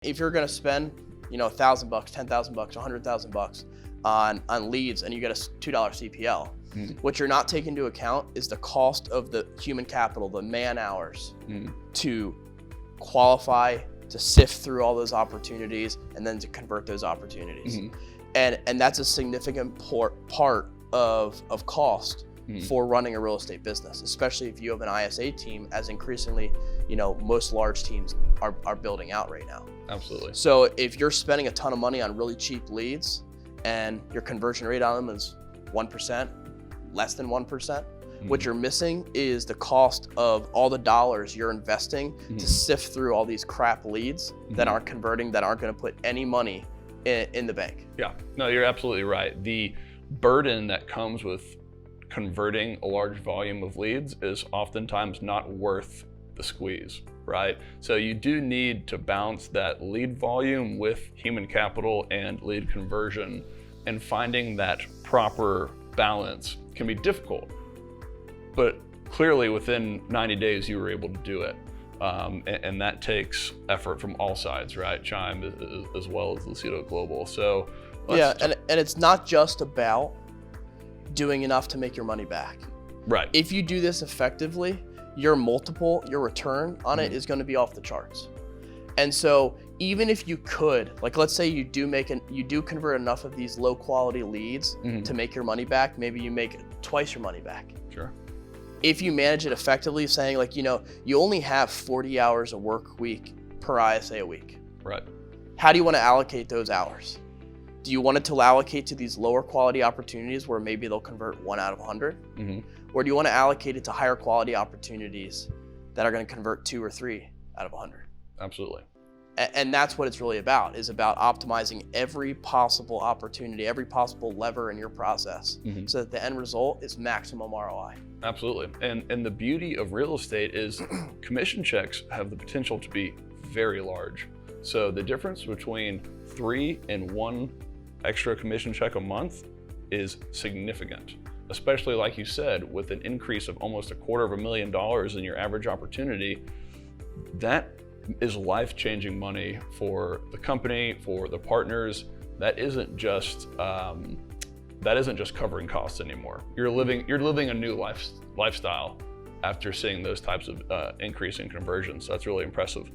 If you're going to spend, $1,000, $10,000, $100,000 on leads, and you get a $2 CPL, what you're not taking into account is the cost of the human capital, the man hours to qualify, to sift through all those opportunities, and then to convert those opportunities. And that's a significant part of cost for running a real estate business, especially if you have an ISA team, as increasingly, most large teams are building out right now. Absolutely. So if you're spending a ton of money on really cheap leads and your conversion rate on them is 1%, less than 1%, what you're missing is the cost of all the dollars you're investing to sift through all these crap leads that aren't converting, that aren't going to put any money in the bank. Yeah, no, you're absolutely right. The burden that comes with converting a large volume of leads is oftentimes not worth the squeeze, right? So you do need to balance that lead volume with human capital and lead conversion, and finding that proper balance can be difficult. But clearly within 90 days you were able to do it. And that takes effort from all sides, right? Chime as well as Lucido Global. So and it's not just about doing enough to make your money back. Right. If you do this effectively, your multiple, your return on it is going to be off the charts. And so even if you could, like, let's say you do convert enough of these low quality leads to make your money back, maybe you make twice your money back. Sure. If you manage it effectively, saying like, you only have 40 hours a work week per ISA a week. Right. How do you want to allocate those hours? Do you want it to allocate to these lower quality opportunities where maybe they'll convert 1 out of 100? Or do you want to allocate it to higher quality opportunities that are going to convert 2 or 3 out of 100? Absolutely. And that's what it's really about, is about optimizing every possible opportunity, every possible lever in your process, so that the end result is maximum ROI. Absolutely. And the beauty of real estate is commission checks have the potential to be very large. So the difference between 3 and 1 extra commission check a month is significant, especially like you said, with an increase of almost $250,000 in your average opportunity. That is life-changing money for the company, for the partners. That isn't just covering costs anymore. You're living a new lifestyle after seeing those types of increase in conversions. So that's really impressive.